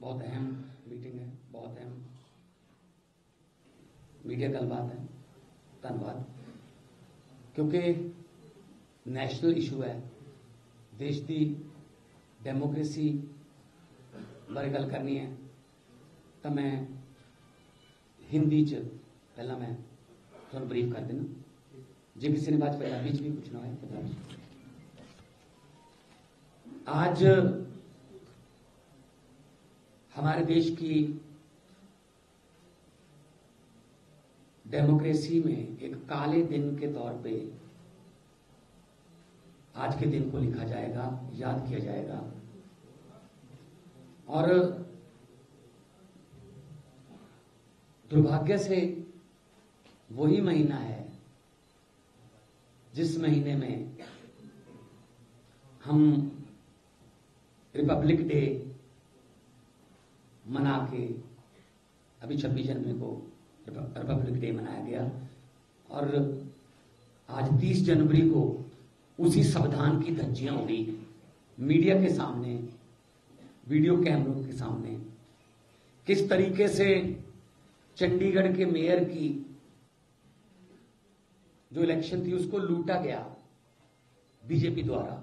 बहुत अहम मीटिंग है, बहुत अहम मीडिया गलबात है। धन्यवाद। क्योंकि नेशनल इशू है, देश की डेमोक्रेसी बारे गल करनी है तो मैं हिंदी च पहला मैं थोड़ा ब्रीफ कर देना, जो किसी ने बात पंजाबी च भी पूछना है। आज हमारे देश की डेमोक्रेसी में एक काले दिन के तौर पे आज के दिन को लिखा जाएगा, याद किया जाएगा। और दुर्भाग्य से वही महीना है जिस महीने में हम रिपब्लिक डे मना के, अभी 26 जनवरी को रिपब्लिक डे मनाया गया और आज 30 जनवरी को उसी संविधान की धज्जियां उड़ी मीडिया के सामने, वीडियो कैमरों के सामने। किस तरीके से चंडीगढ़ के मेयर की जो इलेक्शन थी उसको लूटा गया बीजेपी द्वारा।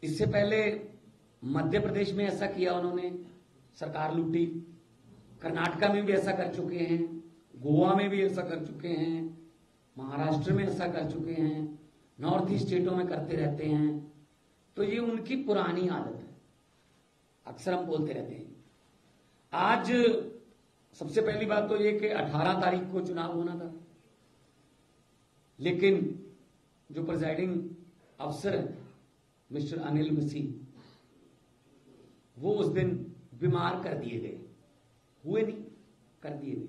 इससे पहले मध्य प्रदेश में ऐसा किया उन्होंने, सरकार लूटी। कर्नाटका में भी ऐसा कर चुके हैं, गोवा में भी ऐसा कर चुके हैं, महाराष्ट्र में ऐसा कर चुके हैं, नॉर्थ ईस्ट स्टेटों में करते रहते हैं। तो ये उनकी पुरानी आदत है, अक्सर हम बोलते रहते हैं। आज सबसे पहली बात तो ये कि 18 तारीख को चुनाव होना था, लेकिन जो प्रिजाइडिंग अफसर है मिस्टर अनिल मसीह, वो उस दिन बीमार कर दिए गए, हुए नहीं, कर दिए गए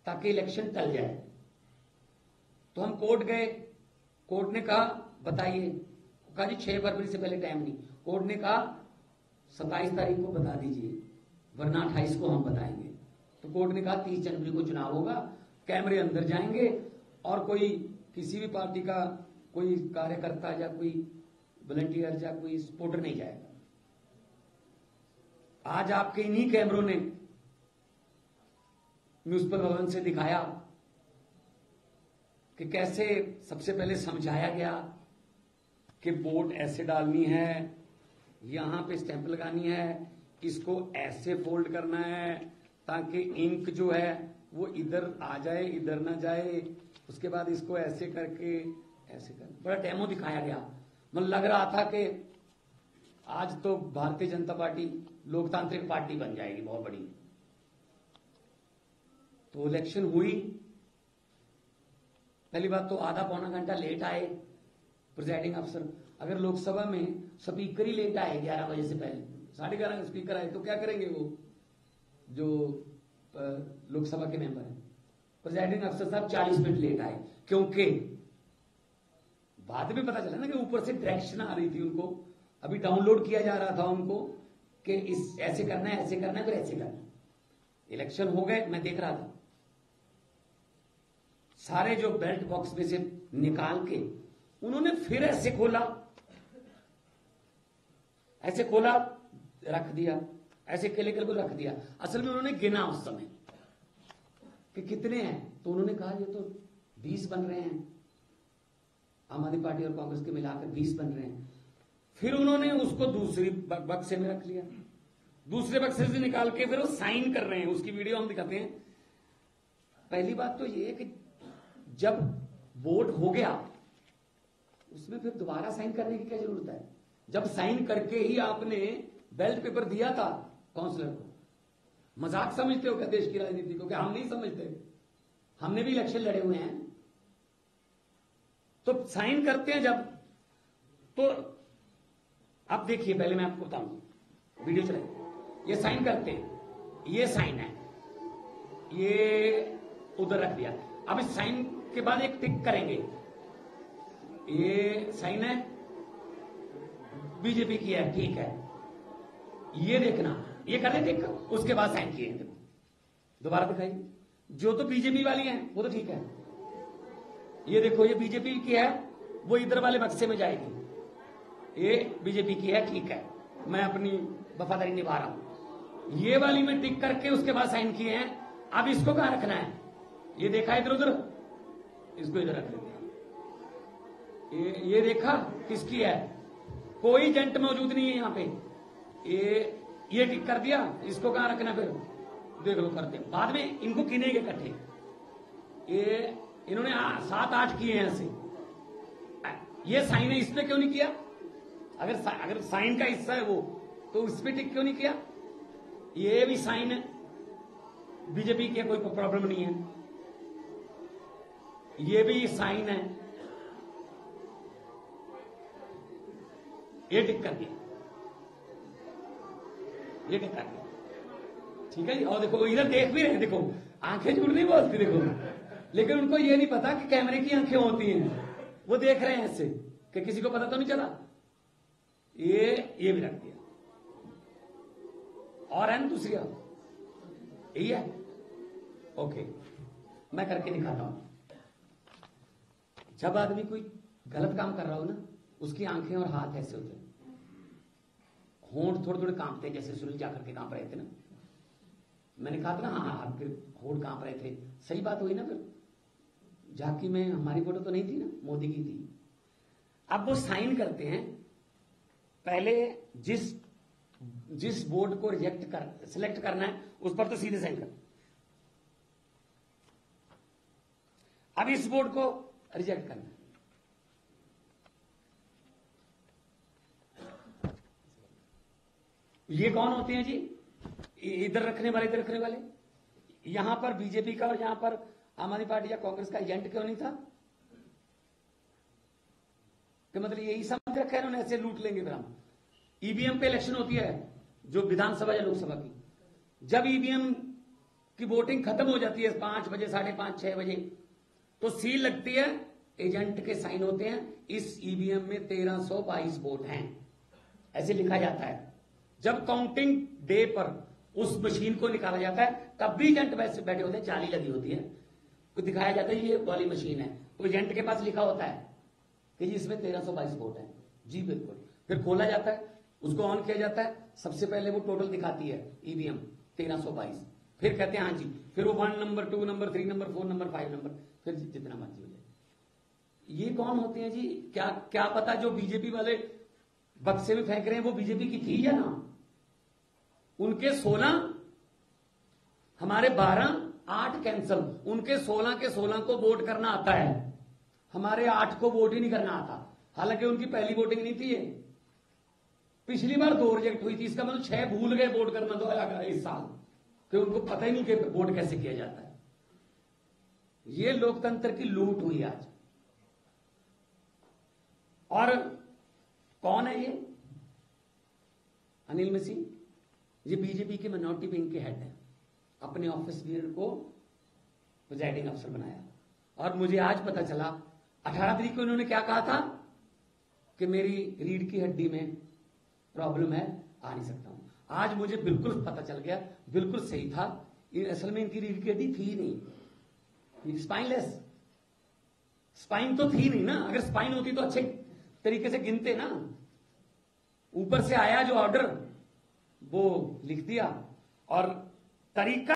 ताकि इलेक्शन टल जाए। तो हम कोर्ट गए, कोर्ट ने कहा बताइए, कहा जी 6 फरवरी से पहले टाइम नहीं। कोर्ट ने कहा 27 तारीख को बता दीजिए, वरना 28 को हम बताएंगे। तो कोर्ट ने कहा 30 जनवरी को चुनाव होगा, कैमरे अंदर जाएंगे और कोई किसी भी पार्टी का कोई कार्यकर्ता या कोई वॉलंटियर या कोई सपोर्टर नहीं जाएगा। आज आपके इन्हीं कैमरों ने म्युनिसिपल भवन से दिखाया कि कैसे सबसे पहले समझाया गया कि वोट ऐसे डालनी है, यहां पे स्टैंप लगानी है, इसको ऐसे फोल्ड करना है ताकि इंक जो है वो इधर आ जाए, इधर ना जाए। उसके बाद इसको ऐसे करके ऐसे कर, बड़ा डेमो दिखाया गया। मतलब लग रहा था कि आज तो भारतीय जनता पार्टी लोकतांत्रिक पार्टी बन जाएगी बहुत बड़ी। तो इलेक्शन हुई, पहली बात तो आधा पौना घंटा लेट आए प्रिजाइडिंग अफसर। अगर लोकसभा में स्पीकर ही लेट आए 11 बजे से पहले, 11:30 स्पीकर आए, तो क्या करेंगे वो जो लोकसभा के मेंबर हैं। प्रिजाइडिंग अफसर साहब 40 मिनट लेट आए, क्योंकि बाद में पता चला ना कि ऊपर से डायरेक्शन आ रही थी उनको, अभी डाउनलोड किया जा रहा था उनको कि इस ऐसे करना है, ऐसे करना है, फिर ऐसे करना है। इलेक्शन हो गए, मैं देख रहा था, सारे जो बेल्ट बॉक्स में से निकाल के उन्होंने फिर ऐसे खोला, ऐसे खोला, रख दिया, ऐसे केले को रख दिया। असल में उन्होंने गिना उस समय कि कितने हैं, तो उन्होंने कहा ये तो 20 बन रहे हैं, आम आदमी पार्टी और कांग्रेस के मिलाकर 20 बन रहे हैं। फिर उन्होंने उसको दूसरी बक्से में रख लिया, दूसरे बक्से से निकाल के फिर वो साइन कर रहे हैं, उसकी वीडियो हम दिखाते हैं। पहली बात तो ये कि जब वोट हो गया उसमें फिर दोबारा साइन करने की क्या जरूरत है? जब साइन करके ही आपने बैलेट पेपर दिया था काउंसलर को। मजाक समझते हो क्या देश की राजनीति को? क्या हम नहीं समझते? हमने भी इलेक्शन लड़े हुए हैं। तो साइन करते हैं जब, तो अब देखिए, पहले मैं आपको बताऊं, वीडियो चलाइए। ये साइन करते हैं, ये साइन है, ये उधर रख दिया। अब इस साइन के बाद एक टिक करेंगे, ये साइन है, बीजेपी की है, ठीक है। ये देखना, ये कर दे टिक, उसके बाद साइन किए। देखो दोबारा दिखाइए, जो तो बीजेपी वाली है वो तो ठीक है। ये देखो, ये बीजेपी की है, वो इधर वाले बक्से में जाएगी। ये बीजेपी की है, ठीक है, मैं अपनी वफादारी निभा रहा हूं। ये वाली में टिक करके उसके बाद साइन किए हैं। अब इसको कहां रखना है? ये देखा इधर उधर, इसको इधर रख लेते हैं। ये देखा किसकी है? कोई एजेंट मौजूद नहीं है यहां पे। ये टिक कर दिया, इसको कहां रखना? फिर देख लो, करते हैं बाद में, इनको गिनेंगे इकट्ठे। ये इन्होंने 7-8 किए हैं ऐसे। ये साइन है, इस पे क्यों नहीं किया? अगर साइन का हिस्सा है वो, तो इस पे टिक क्यों नहीं किया? ये भी साइन है, बीजेपी की कोई प्रॉब्लम नहीं है। ये भी साइन है, ये टिक कर दिया, ये टिक कर दिया, ठीक है जी। और देखो इधर देख भी रहे हैं, देखो आंखें झूठ नहीं बोलती, देखो, लेकिन उनको ये नहीं पता कि कैमरे की आंखें होती हैं। वो देख रहे हैं ऐसे कि किसी को पता तो नहीं चला। ये भी रख दिया। और है ना दूसरी, यही है। ओके, मैं करके दिखाता हूं। जब आदमी कोई गलत काम कर रहा हो ना, उसकी आंखें और हाथ ऐसे होते हैं, होंठ थोड़े थोड़े कांपते हैं, जैसे सुनील जाकर के कांप रहे थे ना। मैंने कहा था ना, हाँ आपके होंठ कांप रहे थे, सही बात हुई ना। फिर झांकी में हमारी फोटो तो नहीं थी ना, मोदी की थी। अब वो साइन करते हैं, पहले जिस बोर्ड को सिलेक्ट करना है उस पर तो सीधे साइन कर। अब इस बोर्ड को रिजेक्ट करना है। ये कौन होते हैं जी? इधर रखने वाले, इधर रखने वाले। यहां पर बीजेपी का और यहां पर आम आदमी पार्टी या कांग्रेस का एजेंट क्यों नहीं था? कि मतलब यही समझ रखा है उन्होंने, ऐसे लूट लेंगे। फिर हम ईवीएम पे इलेक्शन होती है, जो विधानसभा या लोकसभा की, जब ईवीएम की वोटिंग खत्म हो जाती है 5 बजे, 5:30, 6 बजे, तो सील लगती है, एजेंट के साइन होते हैं। इस ईवीएम में 1322 वोट हैं, ऐसे लिखा जाता है। जब काउंटिंग डे पर उस मशीन को निकाला जाता है, तब भी एजेंट वैसे बैठे होते हैं, जाली लगी होती है, तो दिखाया जाता है ये वाली मशीन है, तो एजेंट के पास लिखा होता है कि जी इसमें 1322 वोट है। जी बिल्कुल। फिर खोला जाता है, उसको ऑन किया जाता है, सबसे पहले वो टोटल दिखाती है ईवीएम 1322। फिर कहते हैं हाँ जी, फिर वो 1 number, 2 number, 3 number, 4 number, 5 number, फिर जितना मर्जी हो जाए। ये कौन होते हैं जी? क्या पता जो बीजेपी वाले बक्से में फेंक रहे हैं वो बीजेपी की थी या ना। उनके 16, हमारे 12, 8 कैंसल, उनके 16 के 16 को वोट करना आता है, हमारे 8 को वोट ही नहीं करना आता। हालांकि उनकी पहली वोटिंग नहीं थी ये, पिछली बार 2 रिजेक्ट हुई थी, इसका मतलब 6 भूल गए वोट करना 2 इस साल, कि उनको पता ही नहीं कि वोट कैसे किया जाता है। ये लोकतंत्र की लूट हुई आज। और कौन है ये? अनिल मसीह, ये बीजेपी के मिनोरिटी विंग के हेड है। अपने ऑफिस बियर को प्रिजाइडिंग अफसर बनाया। और मुझे आज पता चला 18 तारीख को इन्होंने क्या कहा था कि मेरी रीढ़ की हड्डी में प्रॉब्लम है, आ नहीं सकता हूं। आज मुझे बिल्कुल पता चल गया, बिल्कुल सही था। असल में इनकी रीढ़ की हड्डी थी नहीं, स्पाइनलेस, स्पाइन तो थी नहीं ना। अगर स्पाइन होती तो अच्छे तरीके से गिनते ना। ऊपर से आया जो ऑर्डर वो लिख दिया, और तरीका